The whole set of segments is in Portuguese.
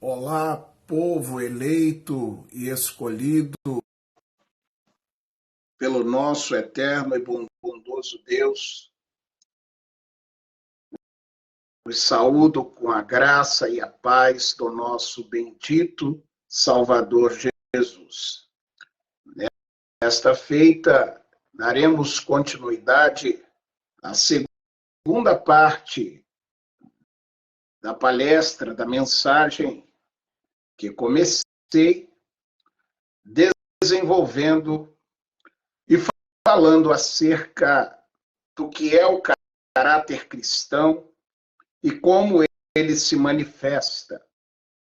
Olá, povo eleito e escolhido pelo nosso eterno e bondoso Deus. Os saúdo com a graça e a paz do nosso bendito Salvador Jesus. Nesta feita, daremos continuidade à segunda parte da palestra, da mensagem que comecei desenvolvendo e falando acerca do que é o caráter cristão e como ele se manifesta.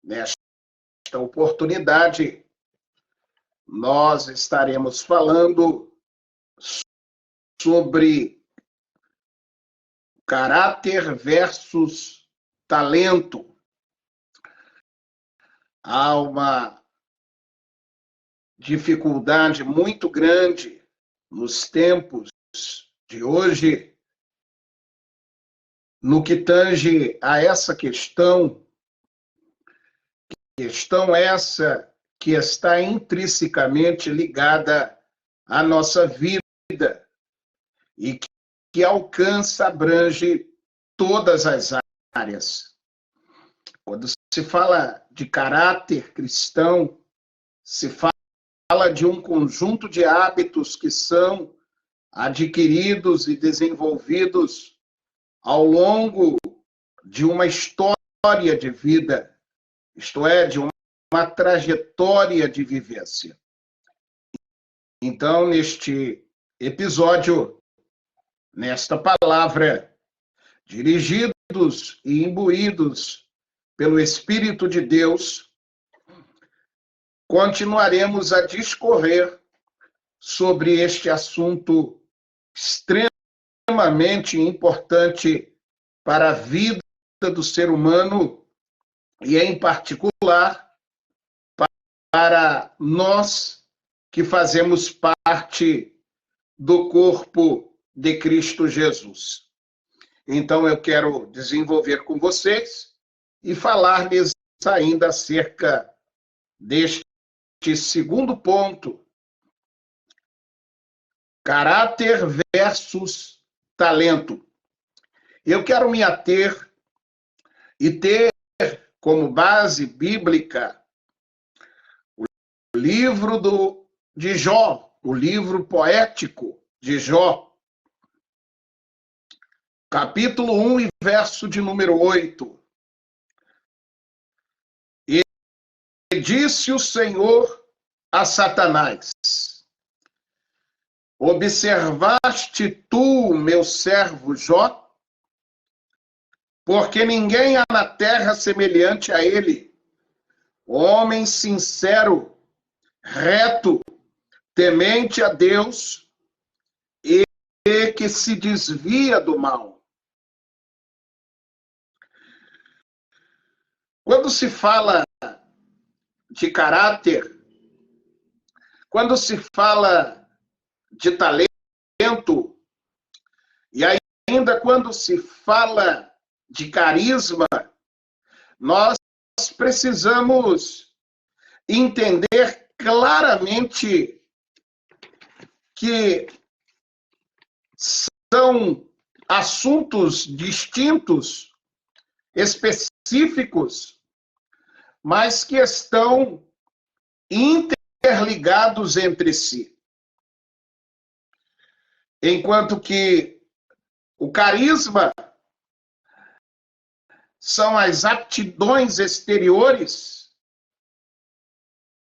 Nesta oportunidade, nós estaremos falando sobre caráter versus talento. Há uma dificuldade muito grande nos tempos de hoje no que tange a essa questão essa que está intrinsecamente ligada à nossa vida e que alcança, abrange todas as áreas. Quando se fala de caráter cristão, se fala de um conjunto de hábitos que são adquiridos e desenvolvidos ao longo de uma história de vida, isto é, de uma trajetória de vivência. Então, neste episódio, nesta palavra, dirigidos e imbuídos pelo Espírito de Deus, continuaremos a discorrer sobre este assunto extremamente importante para a vida do ser humano e, em particular, para nós que fazemos parte do corpo de Cristo Jesus. Então, eu quero desenvolver com vocês e falar-lhes ainda acerca deste segundo ponto, caráter versus talento. Eu quero me ater e ter como base bíblica o livro de Jó, o livro poético de Jó, capítulo 1 e verso de número 8. E disse o Senhor a Satanás: observaste tu, meu servo Jó? Porque ninguém há na terra semelhante a ele, homem sincero, reto, temente a Deus e que se desvia do mal. Quando se fala de caráter, quando se fala de talento, e ainda quando se fala de carisma, nós precisamos entender claramente que são assuntos distintos, específicos, mas que estão interligados entre si. Enquanto que o carisma são as aptidões exteriores,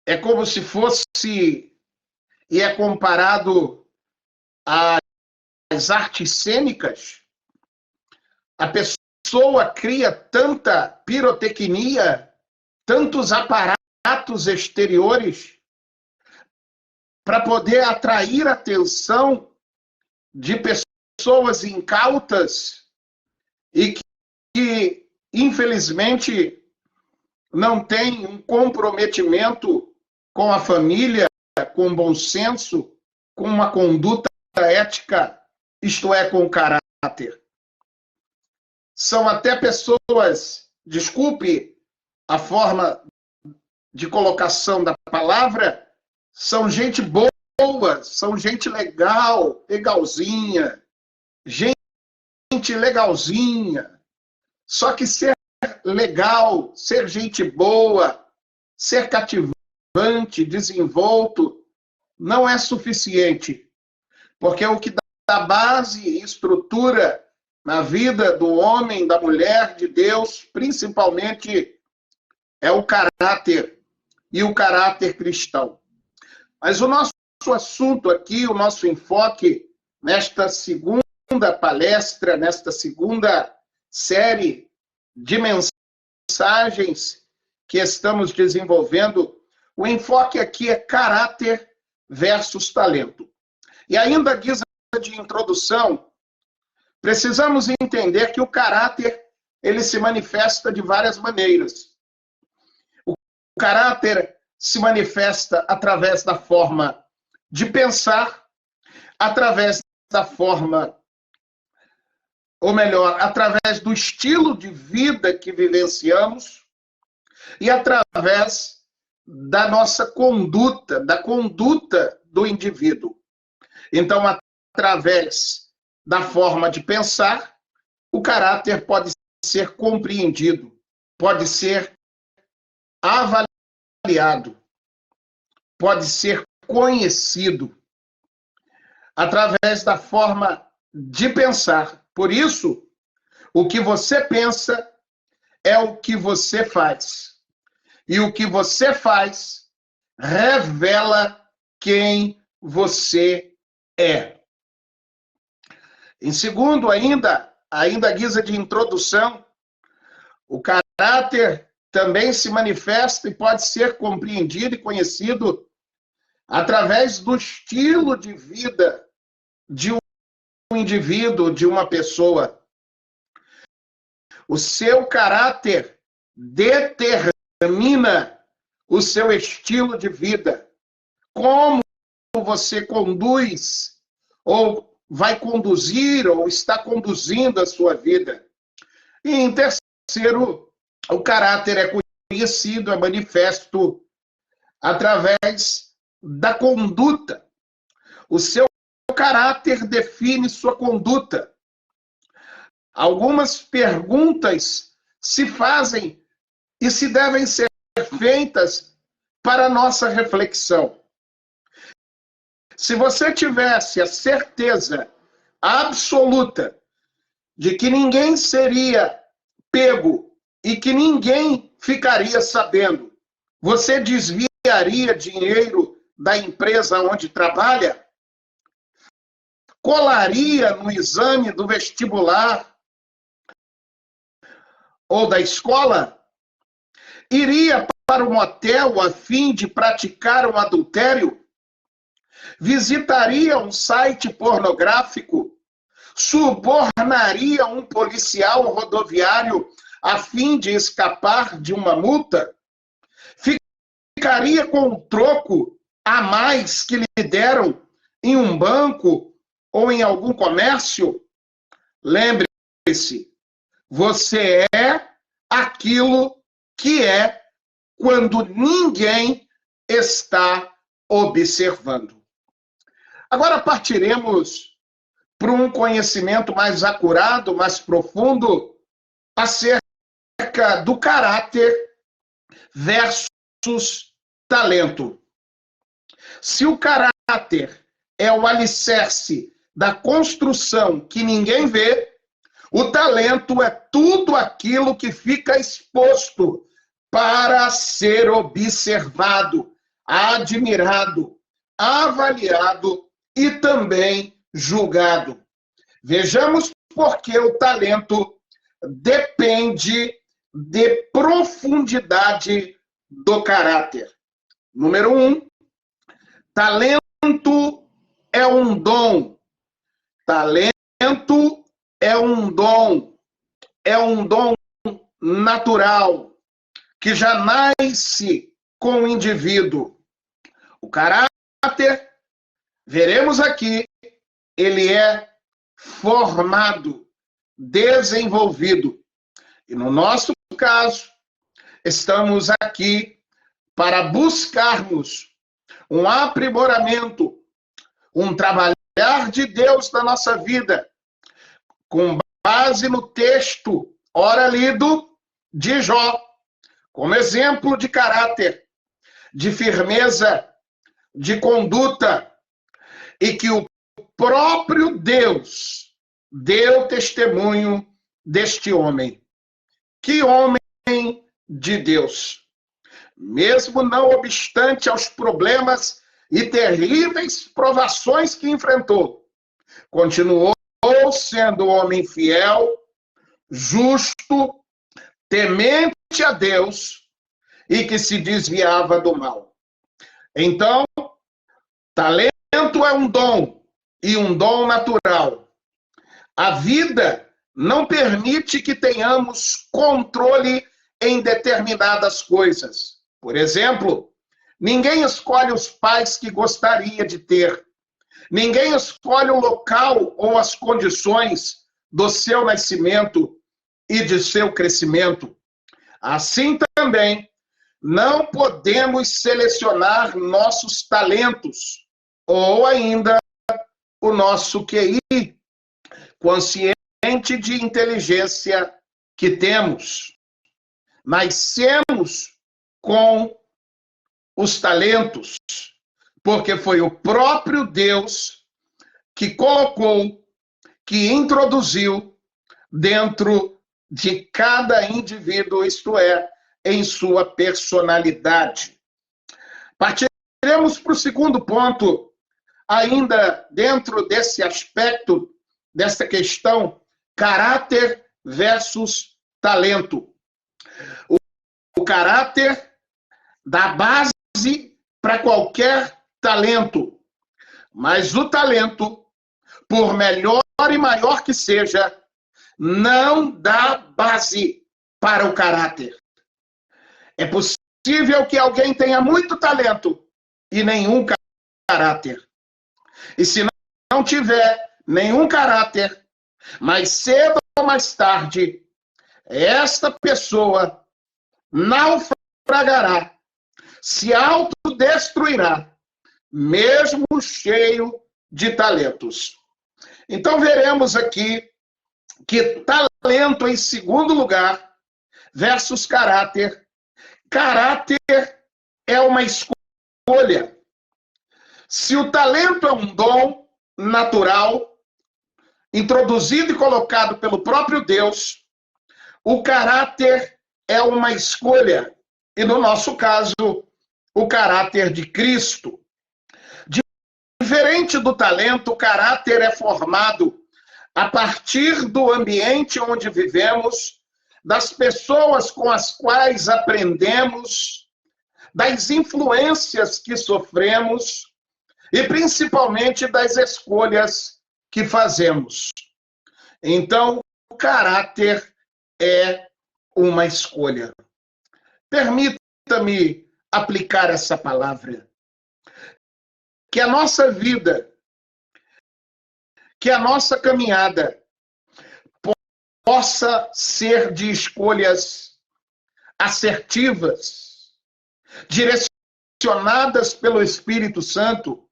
é como se fosse, e é comparado às artes cênicas. A pessoa cria tanta pirotecnia, tantos aparatos exteriores, para poder atrair a atenção de pessoas incautas e que infelizmente, não tem um comprometimento com a família, com bom senso, com uma conduta ética, isto é, com caráter. São até pessoas, desculpe a forma de colocação da palavra, são gente boa, são gente legal, legalzinha, gente legalzinha. Só que ser legal, ser gente boa, ser cativante, desenvolto, não é suficiente. Porque o que dá base e estrutura na vida do homem, da mulher, de Deus, principalmente, é o caráter, e o caráter cristão. Mas o nosso assunto aqui, o nosso enfoque, nesta segunda palestra, nesta segunda série de mensagens que estamos desenvolvendo, o enfoque aqui é caráter versus talento. E ainda à guisa de introdução, precisamos entender que o caráter, ele se manifesta de várias maneiras. O caráter se manifesta através da forma de pensar, através da forma, ou melhor, através do estilo de vida que vivenciamos e através da nossa conduta, da conduta do indivíduo. Então, através da forma de pensar, o caráter pode ser compreendido, pode ser avaliado, pode ser conhecido através da forma de pensar. Por isso, o que você pensa é o que você faz. E o que você faz revela quem você é. Em segundo, ainda à guisa de introdução, o caráter também se manifesta e pode ser compreendido e conhecido através do estilo de vida de um indivíduo, de uma pessoa. O seu caráter determina o seu estilo de vida. Como você conduz, ou vai conduzir, ou está conduzindo a sua vida. E em terceiro, o caráter é conhecido, é manifesto através da conduta. O seu caráter define sua conduta. Algumas perguntas se fazem e se devem ser feitas para nossa reflexão. Se você tivesse a certeza absoluta de que ninguém seria pego e que ninguém ficaria sabendo, você desviaria dinheiro da empresa onde trabalha? Colaria no exame do vestibular ou da escola? Iria para um motel a fim de praticar um adultério? Visitaria um site pornográfico? Subornaria um policial rodoviário a fim de escapar de uma multa? Ficaria com um troco a mais que lhe deram em um banco ou em algum comércio? Lembre-se, você é aquilo que é quando ninguém está observando. Agora partiremos para um conhecimento mais acurado, mais profundo, acerca do caráter versus talento. Se o caráter é o alicerce da construção que ninguém vê, o talento é tudo aquilo que fica exposto para ser observado, admirado, avaliado e também julgado. Vejamos por que o talento depende de profundidade do caráter. Número 1, talento é um dom. Talento é um dom natural, que já nasce com o indivíduo. O caráter, veremos aqui, ele é formado, desenvolvido. E no nosso caso, estamos aqui para buscarmos um aprimoramento, um trabalhar de Deus na nossa vida, com base no texto, ora lido, de Jó, como exemplo de caráter, de firmeza, de conduta, e que o próprio Deus deu testemunho deste homem. Que homem de Deus! Mesmo não obstante aos problemas e terríveis provações que enfrentou, continuou sendo homem fiel, justo, temente a Deus e que se desviava do mal. Então, talento é um dom e um dom natural. A vida não permite que tenhamos controle em determinadas coisas. Por exemplo, ninguém escolhe os pais que gostaria de ter. Ninguém escolhe o local ou as condições do seu nascimento e de seu crescimento. Assim também, não podemos selecionar nossos talentos ou ainda o nosso QI, consciente de inteligência que temos. Nascemos com os talentos, porque foi o próprio Deus que colocou, que introduziu dentro de cada indivíduo, isto é, em sua personalidade. Partiremos para o segundo ponto, ainda dentro desse aspecto, dessa questão, caráter versus talento. O caráter dá base para qualquer talento, mas o talento, por melhor e maior que seja, não dá base para o caráter. É possível que alguém tenha muito talento e nenhum caráter. E se não tiver nenhum caráter, mais cedo ou mais tarde, esta pessoa naufragará, se autodestruirá, mesmo cheio de talentos. Então veremos aqui que talento em segundo lugar versus caráter. Caráter é uma escolha. Se o talento é um dom natural, introduzido e colocado pelo próprio Deus, o caráter é uma escolha. E no nosso caso, o caráter de Cristo. Diferente do talento, o caráter é formado a partir do ambiente onde vivemos, das pessoas com as quais aprendemos, das influências que sofremos e principalmente das escolhas que fazemos. Então, o caráter é uma escolha. Permita-me aplicar essa palavra. Que a nossa vida, que a nossa caminhada possa ser de escolhas assertivas, direcionadas pelo Espírito Santo,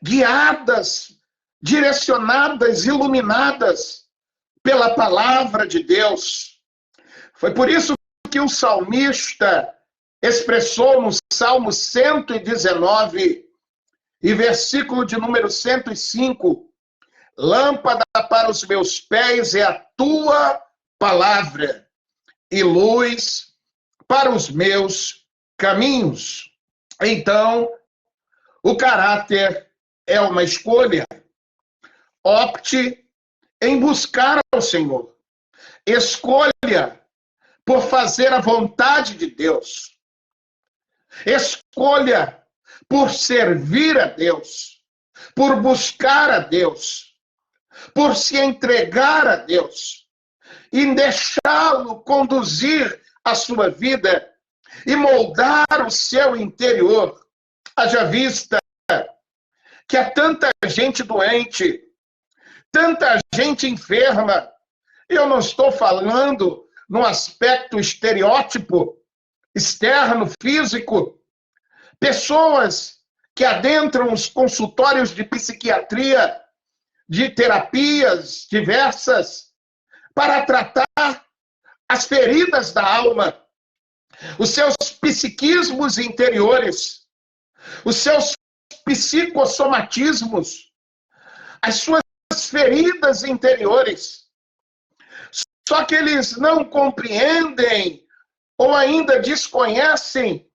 guiadas, direcionadas, iluminadas pela palavra de Deus. Foi por isso que o salmista expressou no Salmo 119, e versículo de número 105, lâmpada para os meus pés é a tua palavra e luz para os meus caminhos. Então, o caráter é uma escolha. Opte em buscar ao Senhor. Escolha por fazer a vontade de Deus. Escolha por servir a Deus, por buscar a Deus, por se entregar a Deus e deixá-lo conduzir a sua vida e moldar o seu interior. Haja vista que há tanta gente doente, tanta gente enferma. Eu não estou falando no aspecto estereótipo, externo, físico, pessoas que adentram os consultórios de psiquiatria, de terapias diversas, para tratar as feridas da alma, os seus psiquismos interiores, os seus psicossomatismos, as suas feridas interiores. Só que eles não compreendem ou ainda desconhecem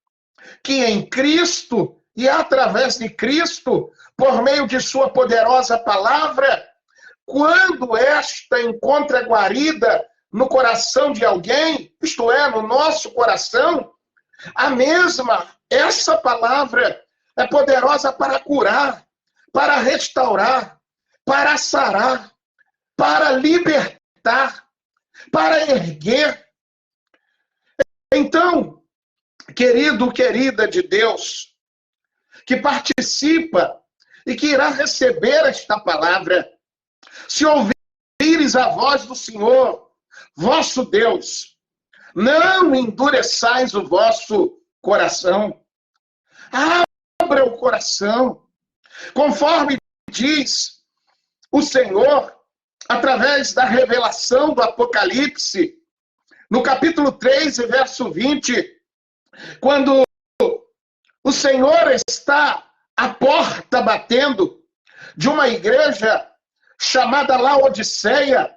que em Cristo e através de Cristo, por meio de sua poderosa palavra, quando esta encontra guarida no coração de alguém, isto é, no nosso coração, essa palavra é poderosa para curar, para restaurar, para sarar, para libertar, para erguer. Então, querido, querida de Deus, que participa e que irá receber esta palavra, se ouvires a voz do Senhor, vosso Deus, não endureçais o vosso coração. Abra o coração, conforme diz o Senhor, através da revelação do Apocalipse, no capítulo 3, verso 20, quando o Senhor está à porta batendo de uma igreja chamada Laodiceia,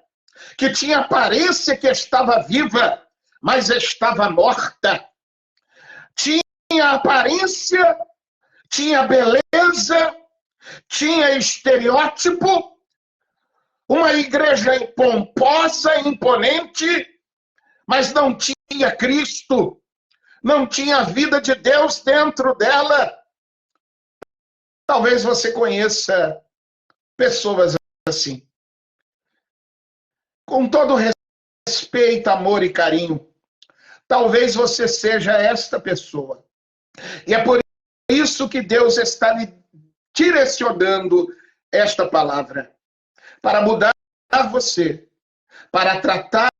que tinha aparência que estava viva, mas estava morta. Tinha aparência, tinha beleza, tinha estereótipo, uma igreja pomposa, imponente, mas não tinha Cristo, não tinha a vida de Deus dentro dela. Talvez você conheça pessoas assim. Com todo respeito, amor e carinho, talvez você seja esta pessoa. E é por isso que Deus está lhe direcionando esta palavra, para mudar você, para tratar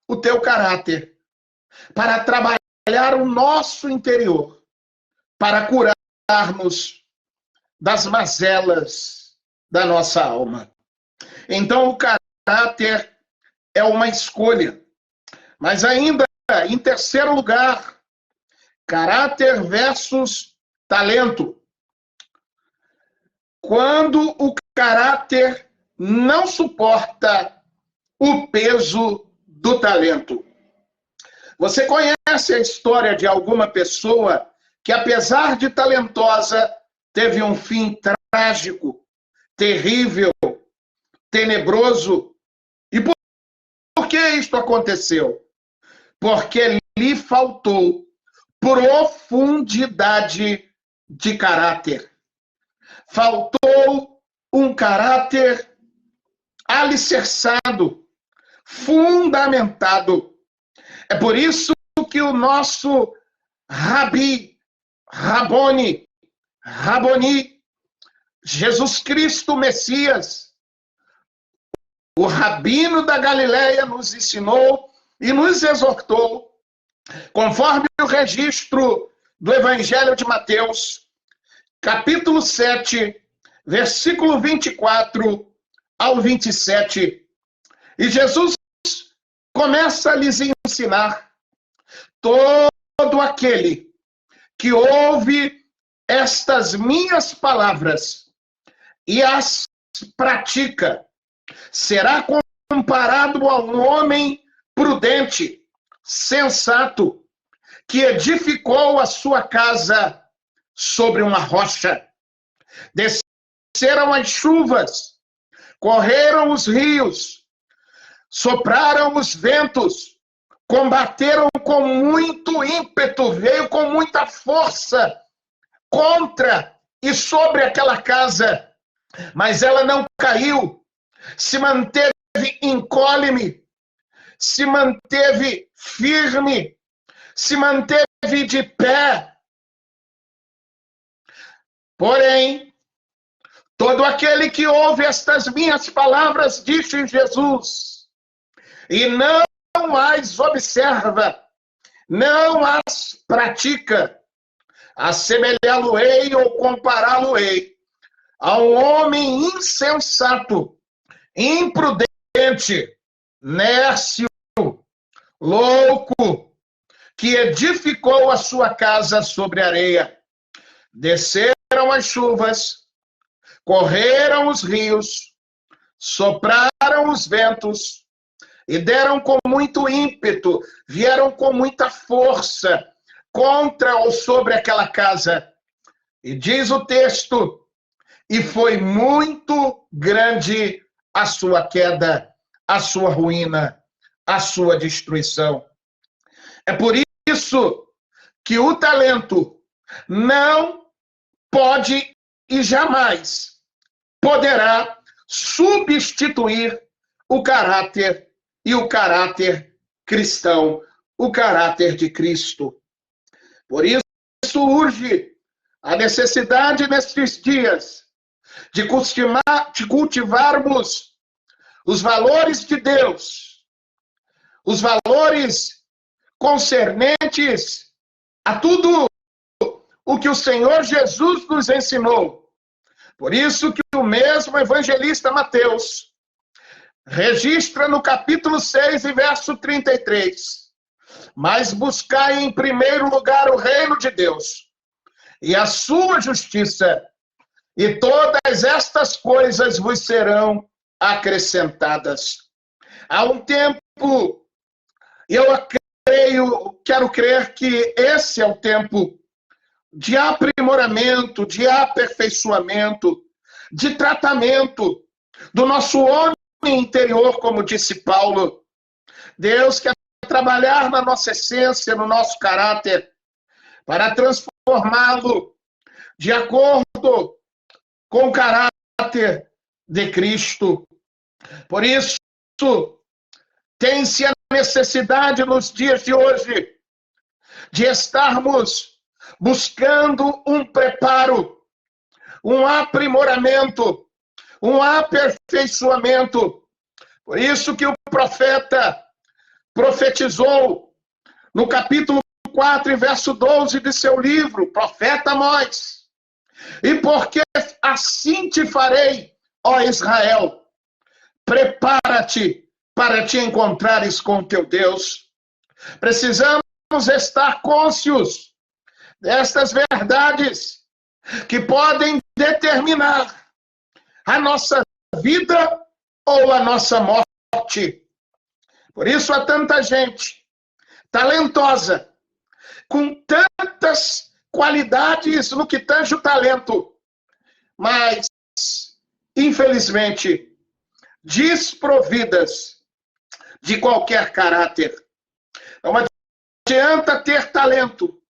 o teu caráter, para trabalhar o nosso interior, para curarmos das mazelas da nossa alma. Então, o caráter é uma escolha. Mas ainda, em terceiro lugar, caráter versus talento. Quando o caráter não suporta o peso do talento. Você conhece a história de alguma pessoa que, apesar de talentosa, teve um fim trágico, terrível, tenebroso? E por que isto aconteceu? Porque lhe faltou profundidade de caráter. Faltou um caráter alicerçado, fundamentado. É por isso que o nosso Rabi, Raboni, Jesus Cristo Messias, o Rabino da Galileia, nos ensinou e nos exortou, conforme o registro do Evangelho de Mateus, capítulo 7, versículo 24 ao 27. E Jesus começa a lhes ensinar: todo aquele que ouve estas minhas palavras e as pratica, será comparado a um homem prudente, sensato, que edificou a sua casa sobre uma rocha. Desceram as chuvas, correram os rios, sopraram os ventos, combateram com muito ímpeto, veio com muita força contra e sobre aquela casa, mas ela não caiu, se manteve incólume, se manteve firme, se manteve de pé. Porém, todo aquele que ouve estas minhas palavras, disse Jesus, e não não as observa, não as pratica, assemelhá-lo-ei ou compará-lo-ei a um homem insensato, imprudente, nércio, louco, que edificou a sua casa sobre areia. Desceram as chuvas, correram os rios, sopraram os ventos e deram com muito ímpeto, vieram com muita força contra ou sobre aquela casa. E diz o texto, e foi muito grande a sua queda, a sua ruína, a sua destruição. É por isso que o talento não pode e jamais poderá substituir o caráter e o caráter cristão, o caráter de Cristo. Por isso urge a necessidade nestes dias de cultivarmos os valores de Deus, os valores concernentes a tudo o que o Senhor Jesus nos ensinou. Por isso que o mesmo evangelista Mateus registra no capítulo 6 e verso 33, mas buscai em primeiro lugar o reino de Deus e a sua justiça, e todas estas coisas vos serão acrescentadas. Há um tempo, eu quero crer que esse é o tempo de aprimoramento, de aperfeiçoamento, de tratamento do nosso homem interior, como disse Paulo. Deus quer trabalhar na nossa essência, no nosso caráter, para transformá-lo de acordo com o caráter de Cristo. Por isso, tem-se a necessidade nos dias de hoje de estarmos buscando um preparo, um aprimoramento, um aperfeiçoamento. Por isso que o profeta profetizou no capítulo 4 e verso 12 de seu livro, Profeta Amós. E porque assim te farei, ó Israel, prepara-te para te encontrares com teu Deus. Precisamos estar cônscios destas verdades que podem determinar a nossa vida ou a nossa morte. Por isso há tanta gente talentosa, com tantas qualidades no que tange o talento, mas, infelizmente, desprovidas de qualquer caráter. Não adianta ter talento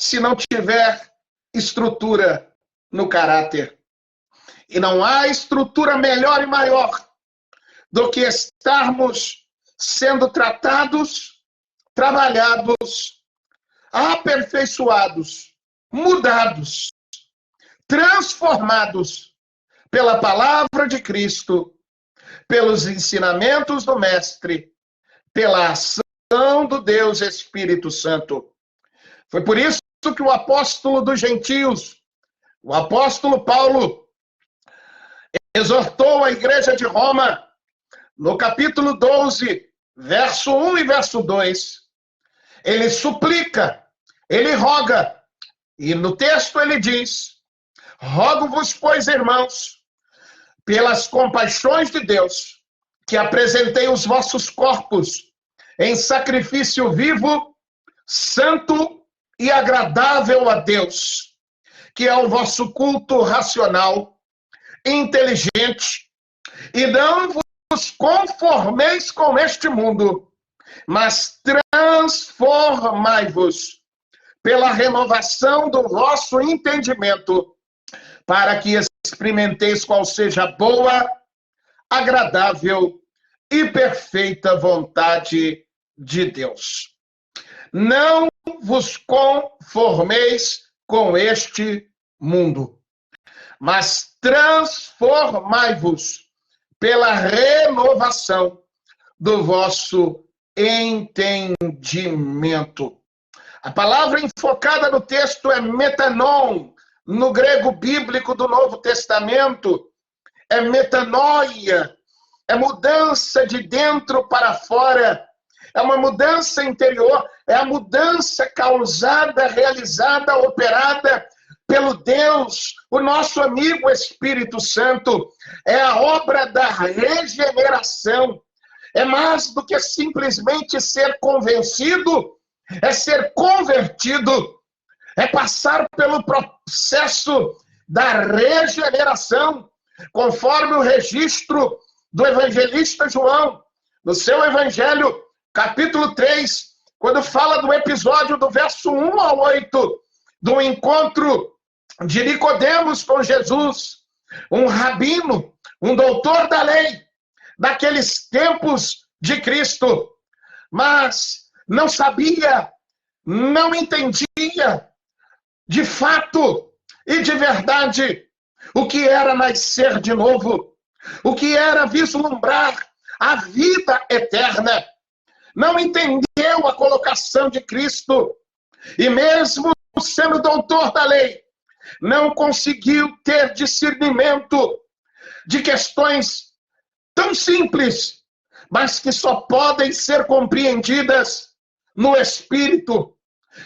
se não tiver estrutura no caráter. E não há estrutura melhor e maior do que estarmos sendo tratados, trabalhados, aperfeiçoados, mudados, transformados pela palavra de Cristo, pelos ensinamentos do Mestre, pela ação do Deus Espírito Santo. Foi por isso que o apóstolo dos gentios, o apóstolo Paulo, exortou a igreja de Roma, no capítulo 12, verso 1 e verso 2. Ele suplica, ele roga, e no texto ele diz: rogo-vos, pois, irmãos, pelas compaixões de Deus, que apresentei os vossos corpos em sacrifício vivo, santo e agradável a Deus, que é o vosso culto racional, inteligente, e não vos conformeis com este mundo, mas transformai-vos pela renovação do vosso entendimento, para que experimenteis qual seja a boa, agradável e perfeita vontade de Deus. Não vos conformeis com este mundo, mas transformai-vos pela renovação do vosso entendimento. A palavra enfocada no texto é metanon, no grego bíblico do Novo Testamento, é metanoia, é mudança de dentro para fora, é uma mudança interior, é a mudança causada, realizada, operada pelo Deus, o nosso amigo Espírito Santo. É a obra da regeneração. É mais do que simplesmente ser convencido, é ser convertido, é passar pelo processo da regeneração, conforme o registro do evangelista João, no seu evangelho, capítulo 3, quando fala do episódio do verso 1 ao 8, do encontro de Nicodemos com Jesus, um rabino, um doutor da lei, daqueles tempos de Cristo, mas não sabia, não entendia, de fato e de verdade, o que era nascer de novo, o que era vislumbrar a vida eterna. Não entendeu a colocação de Cristo, e mesmo sendo doutor da lei, não conseguiu ter discernimento de questões tão simples, mas que só podem ser compreendidas no Espírito.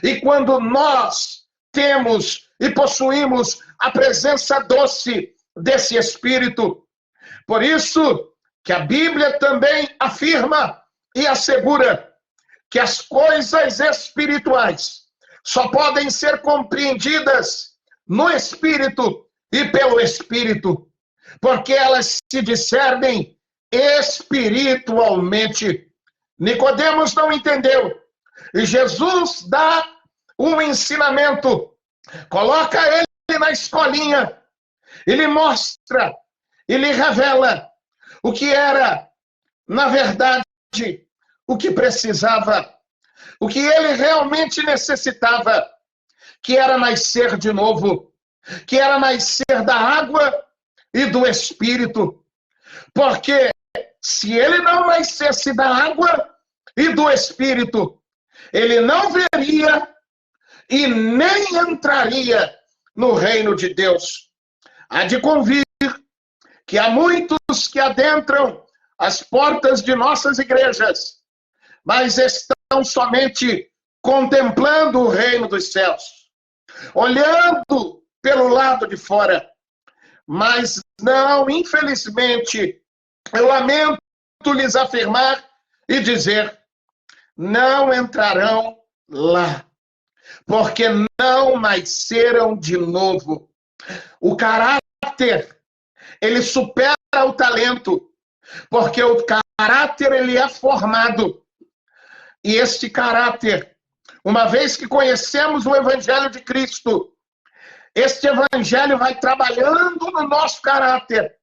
E quando nós temos e possuímos a presença doce desse Espírito, por isso que a Bíblia também afirma e assegura que as coisas espirituais só podem ser compreendidas no Espírito e pelo Espírito, porque elas se discernem espiritualmente. Nicodemos não entendeu, e Jesus dá um ensinamento, coloca ele na escolinha, ele mostra, ele revela o que era, na verdade, o que precisava, o que ele realmente necessitava, que era nascer de novo, que era nascer da água e do Espírito. Porque se ele não nascesse da água e do Espírito, ele não veria e nem entraria no reino de Deus. Há de convir que há muitos que adentram as portas de nossas igrejas, mas estão somente contemplando o reino dos céus, olhando pelo lado de fora, mas não, infelizmente, eu lamento lhes afirmar e dizer, não entrarão lá, porque não nasceram de novo. O caráter, ele supera o talento, porque o caráter, ele é formado. E este caráter, uma vez que conhecemos o Evangelho de Cristo, este Evangelho vai trabalhando no nosso caráter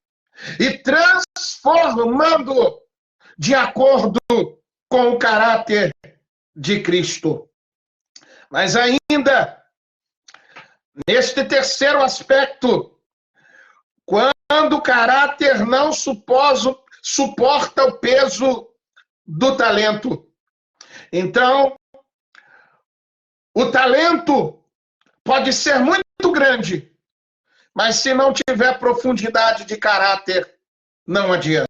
e transformando de acordo com o caráter de Cristo. Mas ainda, neste terceiro aspecto, quando o caráter não suporta o peso do talento, então, o talento pode ser muito grande, mas se não tiver profundidade de caráter, não adianta.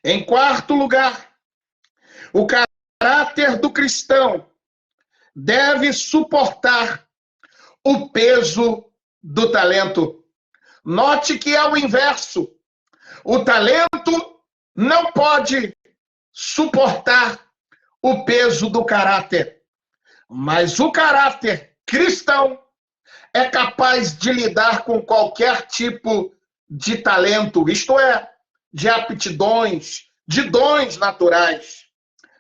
Em quarto lugar, o caráter do cristão deve suportar o peso do talento. Note que é o inverso. O talento não pode suportar o peso do caráter, mas o caráter cristão é capaz de lidar com qualquer tipo de talento, isto é, de aptidões, de dons naturais.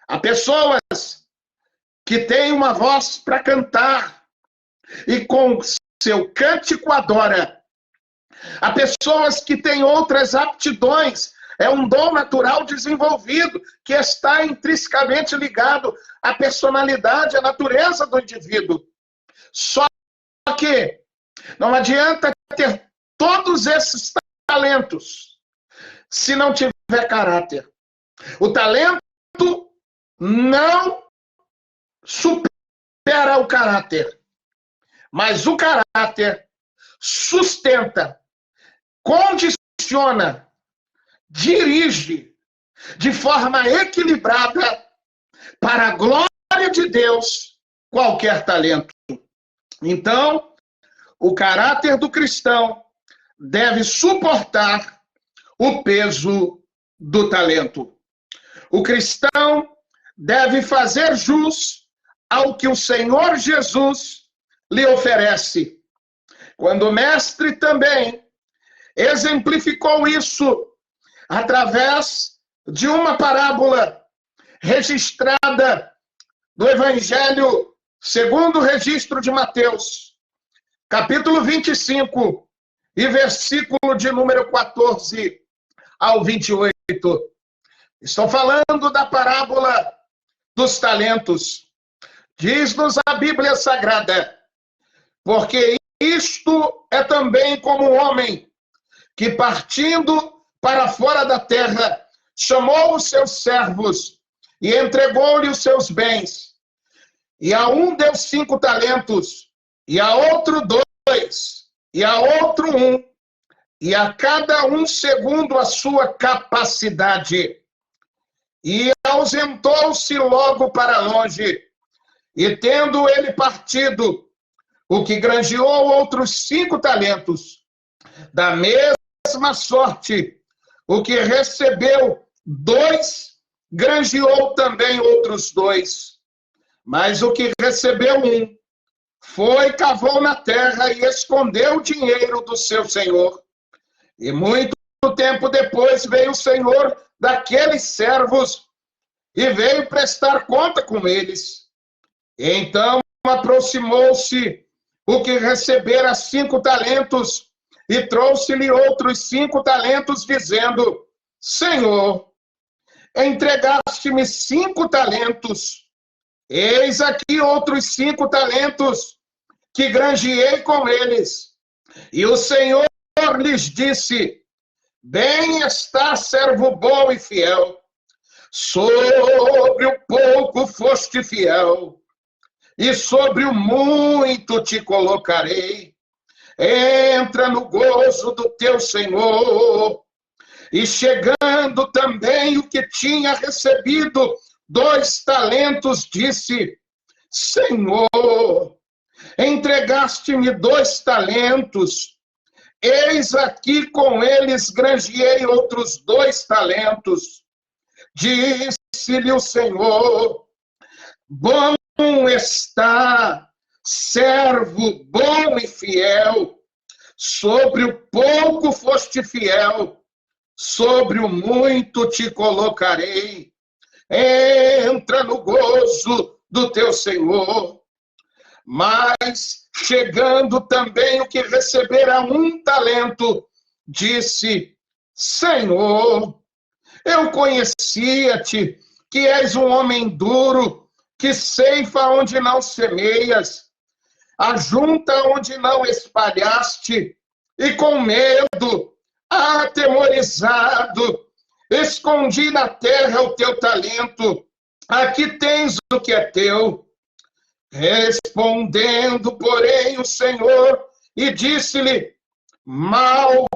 Há pessoas que têm uma voz para cantar e com seu cântico adora. Há pessoas que têm outras aptidões, é um dom natural desenvolvido, que está intrinsecamente ligado à personalidade, à natureza do indivíduo. Só que não adianta ter todos esses talentos se não tiver caráter. O talento não supera o caráter, mas o caráter sustenta, condiciona, dirige de forma equilibrada para a glória de Deus qualquer talento. Então, o caráter do cristão deve suportar o peso do talento. O cristão deve fazer jus ao que o Senhor Jesus lhe oferece. Quando o mestre também exemplificou isso através de uma parábola registrada do Evangelho segundo o registro de Mateus, capítulo 25, e versículo de número 14 ao 28. Estou falando da parábola dos talentos. Diz-nos a Bíblia Sagrada, porque isto é também como um homem que, partindo para fora da terra, chamou os seus servos e entregou-lhe os seus bens. E a um deu 5 talentos, e a outro 2, e a outro 1, e a cada um segundo a sua capacidade. E ausentou-se logo para longe, e tendo ele partido, o que granjeou outros 5 talentos, da mesma sorte, o que recebeu 2, granjeou também outros 2. Mas o que recebeu 1, foi, cavou na terra e escondeu o dinheiro do seu senhor. E muito tempo depois veio o senhor daqueles servos e veio prestar conta com eles. E então aproximou-se o que recebera 5 talentos e trouxe-lhe outros 5 talentos, dizendo: Senhor, entregaste-me 5 talentos. Eis aqui outros 5 talentos que granjeei com eles. E o Senhor lhes disse: Bem está, servo bom e fiel. Sobre o pouco foste fiel, e sobre o muito te colocarei. Entra no gozo do teu Senhor. E chegando também o que tinha recebido 2 talentos, disse: Senhor, entregaste-me 2 talentos. Eis aqui com eles granjeei outros 2 talentos. Disse-lhe o Senhor: Bom está, servo bom e fiel. Sobre o pouco foste fiel, sobre o muito te colocarei. Entra no gozo do teu Senhor. Mas, chegando também o que recebera 1 talento, disse: Senhor, eu conhecia-te, que és um homem duro, que ceifa onde não semeias, ajunta onde não espalhaste, e com medo, atemorizado, escondi na terra o teu talento. Aqui tens o que é teu. Respondendo, porém, o Senhor, e disse-lhe: Mau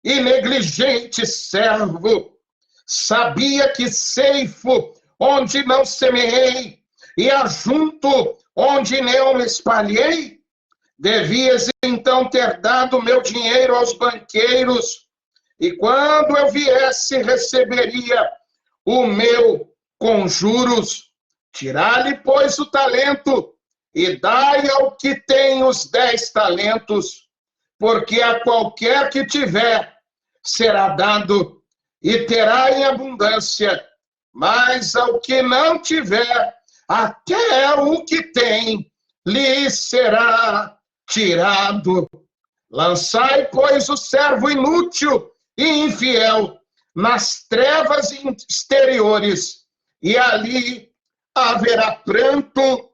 e negligente servo, sabia que ceifo onde não semeei, e ajunto onde não espalhei? Devias então ter dado meu dinheiro aos banqueiros, e quando eu viesse, receberia o meu com juros. Tirai-lhe, pois, o talento, e dai ao que tem os 10 talentos, porque a qualquer que tiver será dado, e terá em abundância, mas ao que não tiver, até o que tem lhe será tirado. Lançai, pois, o servo inútil e infiel nas trevas exteriores, e ali haverá pranto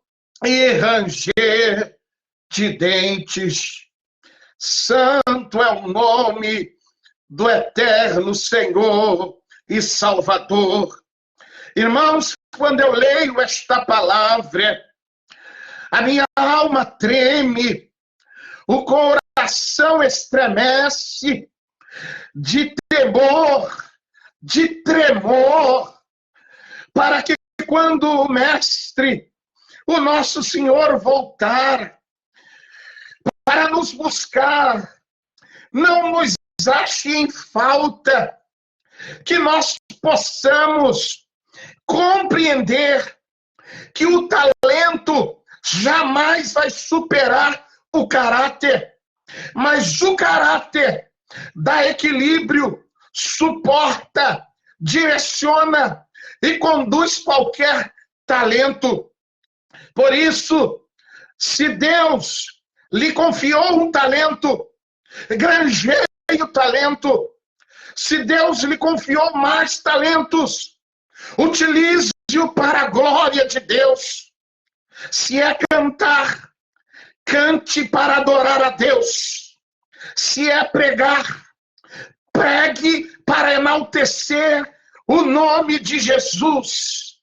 e ranger de dentes. Santo é o nome do eterno Senhor e Salvador. Irmãos, quando eu leio esta palavra, a minha alma treme, o coração estremece de temor, de tremor, para que quando o Mestre, o nosso Senhor, voltar para nos buscar, não nos ache em falta, que nós possamos compreender que o talento jamais vai superar o caráter, mas o caráter dá equilíbrio, suporta, direciona e conduz qualquer talento. Por isso, se Deus lhe confiou um talento, granjeie o talento. Se Deus lhe confiou mais talentos, utilize-o para a glória de Deus. Se é cantar, cante para adorar a Deus. Se é pregar, pregue para enaltecer o nome de Jesus.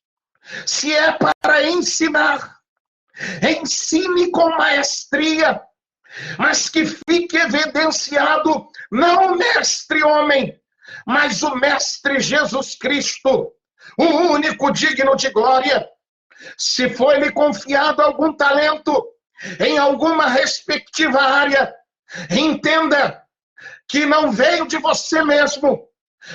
Se é para ensinar, ensine com maestria, mas que fique evidenciado não o mestre homem, mas o mestre Jesus Cristo, o único digno de glória. Se foi-lhe confiado algum talento em alguma respectiva área, entenda que não veio de você mesmo,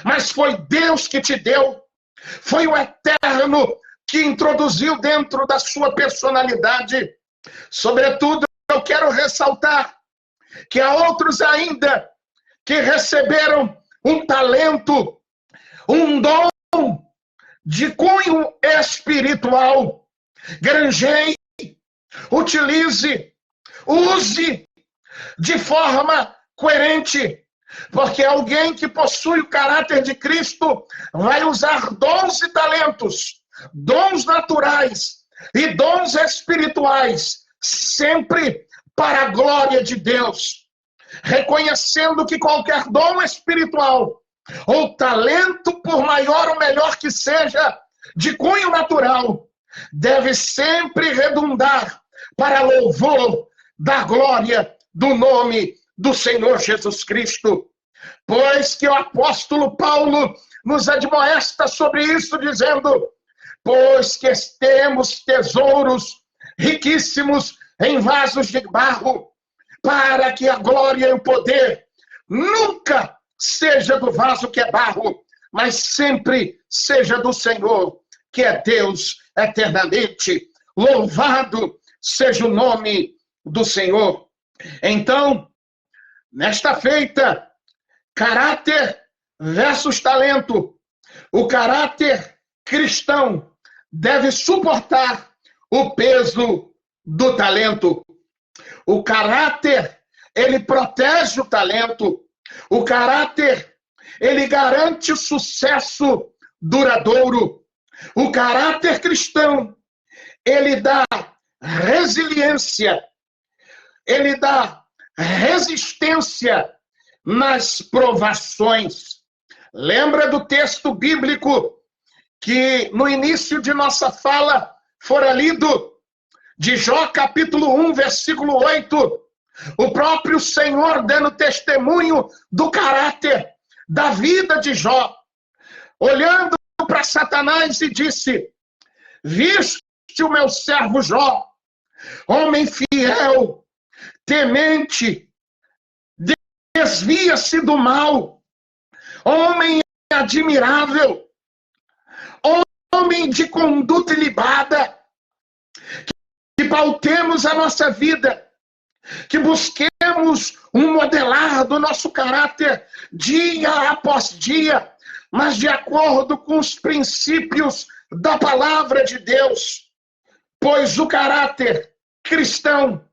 mas foi Deus que te deu, foi o Eterno que introduziu dentro da sua personalidade. Sobretudo, eu quero ressaltar que há outros ainda que receberam um talento, um dom de cunho espiritual. Granjeie, utilize, use de forma coerente, porque alguém que possui o caráter de Cristo vai usar dons e talentos, dons naturais e dons espirituais, sempre para a glória de Deus, reconhecendo que qualquer dom espiritual ou talento, por maior ou melhor que seja, de cunho natural, deve sempre redundar para louvor da glória do nome do Senhor Jesus Cristo. Pois que o apóstolo Paulo nos admoesta sobre isso, dizendo: pois que temos tesouros riquíssimos em vasos de barro, para que a glória e o poder nunca seja do vaso que é barro, mas sempre seja do Senhor, que é Deus eternamente. Louvado seja o nome do Senhor. Então, nesta feita, caráter versus talento. O caráter cristão deve suportar o peso do talento. O caráter, ele protege o talento. O caráter, ele garante o sucesso duradouro. O caráter cristão, ele dá resiliência, ele dá resistência nas provações. Lembra do texto bíblico que no início de nossa fala fora lido, de Jó capítulo 1, versículo 8, o próprio Senhor dando testemunho do caráter da vida de Jó, olhando para Satanás e disse: viste o meu servo Jó, homem fiel, temente, desvia-se do mal, homem admirável, homem de conduta ilibada, que pautemos a nossa vida, que busquemos um modelar do nosso caráter dia após dia, mas de acordo com os princípios da palavra de Deus. Pois o caráter cristão,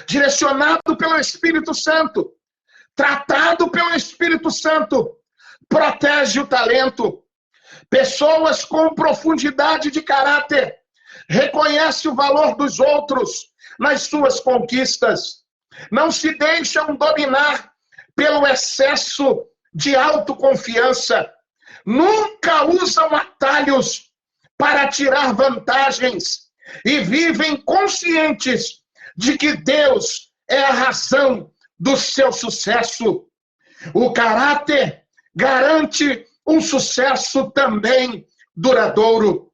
direcionado pelo Espírito Santo, tratado pelo Espírito Santo, protege o talento. Pessoas com profundidade de caráter reconhecem o valor dos outros nas suas conquistas. Não se deixam dominar pelo excesso de autoconfiança. Nunca usam atalhos para tirar vantagens e vivem conscientes de que Deus é a razão do seu sucesso. O caráter garante um sucesso também duradouro.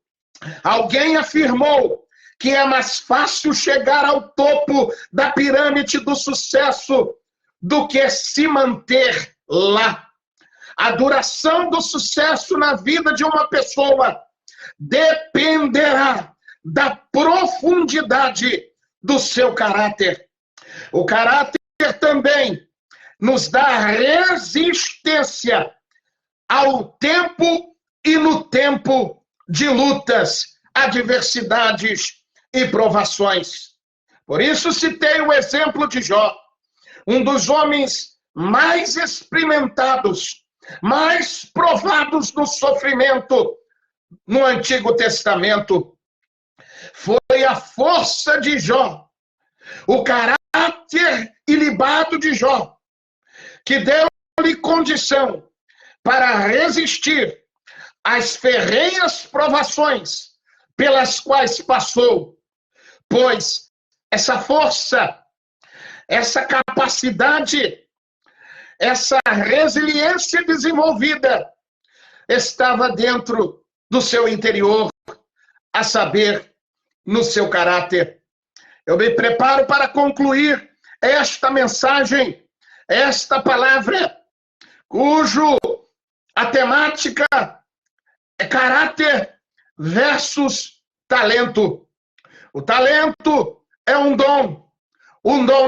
Alguém afirmou que é mais fácil chegar ao topo da pirâmide do sucesso do que se manter lá. A duração do sucesso na vida de uma pessoa dependerá da profundidade do seu caráter. O caráter também nos dá resistência ao tempo e no tempo de lutas, adversidades e provações. Por isso citei o exemplo de Jó, um dos homens mais experimentados, mais provados no sofrimento no Antigo Testamento. Foi a força de Jó, o caráter ilibado de Jó, que deu-lhe condição para resistir às ferrenhas provações pelas quais passou, pois essa força, essa capacidade, essa resiliência desenvolvida estava dentro do seu interior, a saber, no seu caráter. Eu me preparo para concluir esta mensagem, esta palavra, cujo a temática é caráter versus talento. O talento é um dom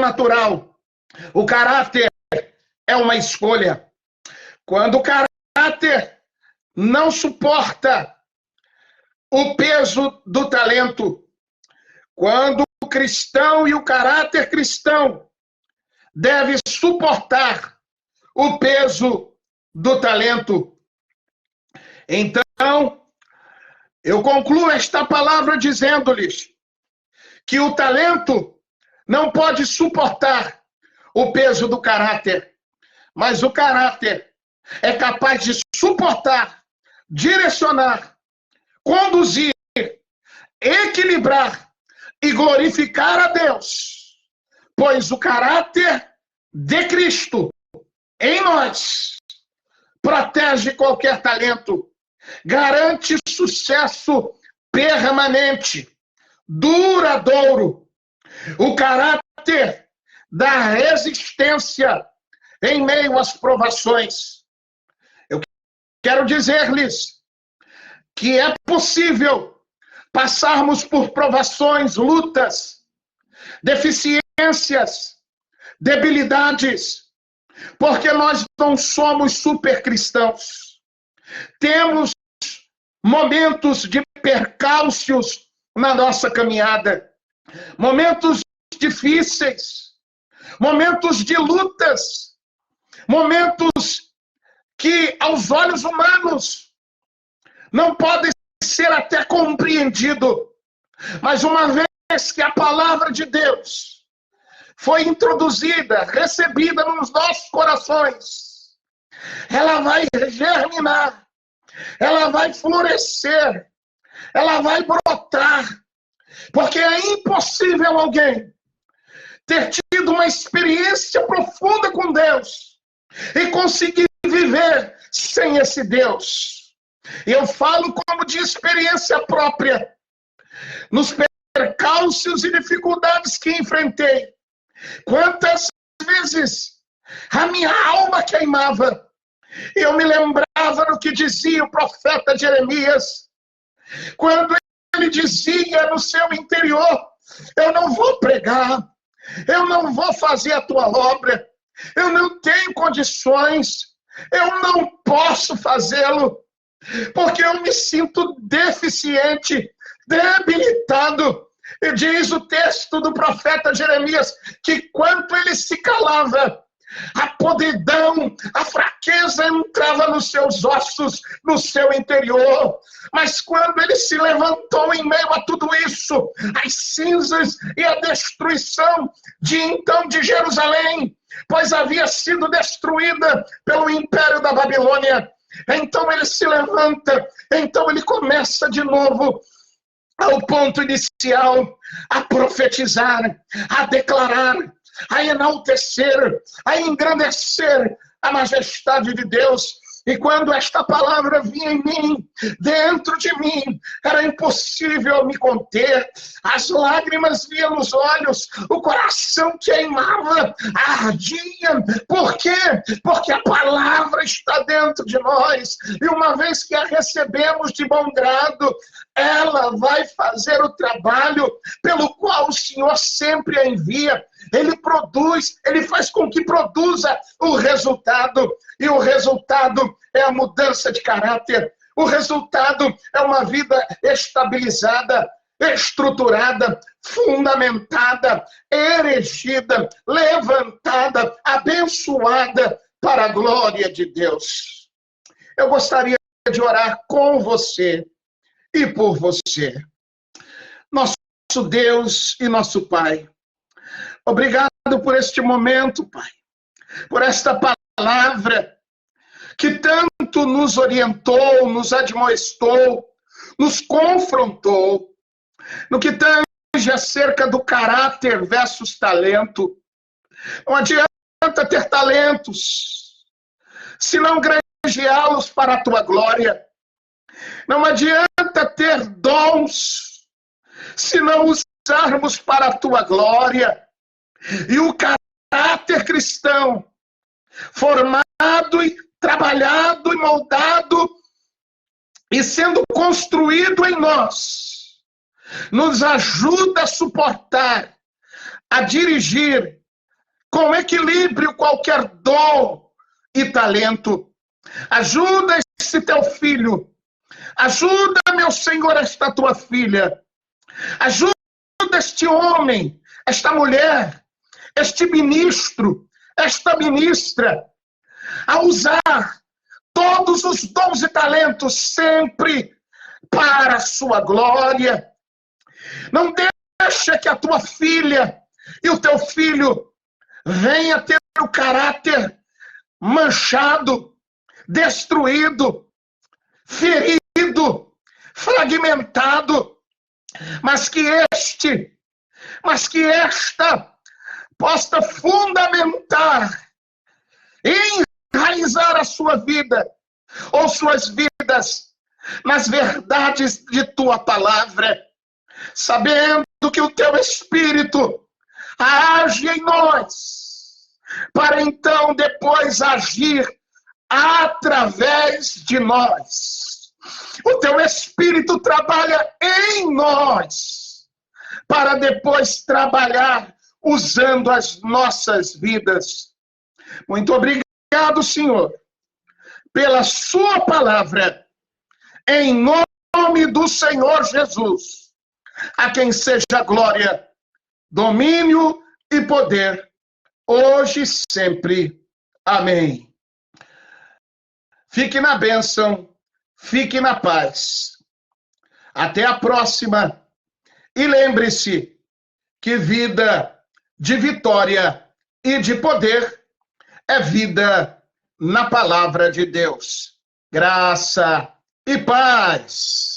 natural. O caráter é uma escolha. Quando o caráter não suporta o peso do talento, quando o cristão e o caráter cristão deve suportar o peso do talento, então eu concluo esta palavra dizendo-lhes que o talento não pode suportar o peso do caráter, mas o caráter é capaz de suportar, direcionar, conduzir, equilibrar e glorificar a Deus, pois o caráter de Cristo em nós protege qualquer talento, garante sucesso permanente, duradouro. O caráter da resistência em meio às provações. Eu quero dizer-lhes que é possível passarmos por provações, lutas, deficiências, debilidades, porque nós não somos super cristãos. Temos momentos de percalços na nossa caminhada, momentos difíceis, momentos de lutas, momentos que aos olhos humanos não podem ser até compreendido, mas uma vez que a palavra de Deus foi introduzida, recebida nos nossos corações, ela vai germinar, ela vai florescer, ela vai brotar, porque é impossível alguém ter tido uma experiência profunda com Deus e conseguir viver sem esse Deus. Eu falo como de experiência própria, nos percalços e dificuldades que enfrentei. Quantas vezes a minha alma queimava, eu me lembrava do que dizia o profeta Jeremias, quando ele dizia no seu interior: eu não vou pregar, eu não vou fazer a tua obra, eu não tenho condições, eu não posso fazê-lo, porque eu me sinto deficiente, debilitado. E diz o texto do profeta Jeremias que quando ele se calava, a podridão, a fraqueza entrava nos seus ossos, no seu interior. Mas quando ele se levantou em meio a tudo isso, as cinzas e a destruição de Jerusalém, pois havia sido destruída pelo império da Babilônia, Então ele se levanta, então ele começa de novo ao ponto inicial, a profetizar, a declarar, a enaltecer, a engrandecer a majestade de Deus. E quando esta palavra vinha em mim, dentro de mim, era impossível me conter. As lágrimas vinham nos olhos, o coração queimava, ardia. Por quê? Porque a palavra está dentro de nós. E uma vez que a recebemos de bom grado, ela vai fazer o trabalho pelo qual o Senhor sempre a envia. Ele produz, ele faz com que produza o resultado. E o resultado é a mudança de caráter. O resultado é uma vida estabilizada, estruturada, fundamentada, erigida, levantada, abençoada para a glória de Deus. Eu gostaria de orar com você e por você. Nosso Deus e nosso Pai, obrigado por este momento, Pai, por esta palavra que tanto nos orientou, nos admoestou, nos confrontou, no que tange acerca do caráter versus talento. Não adianta ter talentos, se não granjeá-los para a tua glória. Não adianta ter dons, se não usarmos para a tua glória. E o caráter cristão, formado e trabalhado e moldado e sendo construído em nós, nos ajuda a suportar, a dirigir com equilíbrio qualquer dom e talento. Ajuda esse teu filho, ajuda, meu Senhor, esta tua filha, ajuda este homem, esta mulher, este ministro, esta ministra, a usar todos os dons e talentos sempre para a sua glória. Não deixa que a tua filha e o teu filho venha ter o caráter manchado, destruído, ferido, fragmentado, mas que esta possa fundamentar, enraizar a sua vida, ou suas vidas, nas verdades de tua palavra, sabendo que o teu Espírito age em nós, para então depois agir através de nós. O teu Espírito trabalha em nós, para depois trabalhar usando as nossas vidas. Muito obrigado, Senhor, pela sua palavra, em nome do Senhor Jesus, a quem seja glória, domínio e poder, hoje e sempre. Amém. Fique na bênção, fique na paz. Até a próxima. E lembre-se que vida de vitória e de poder é vida na palavra de Deus. Graça e paz.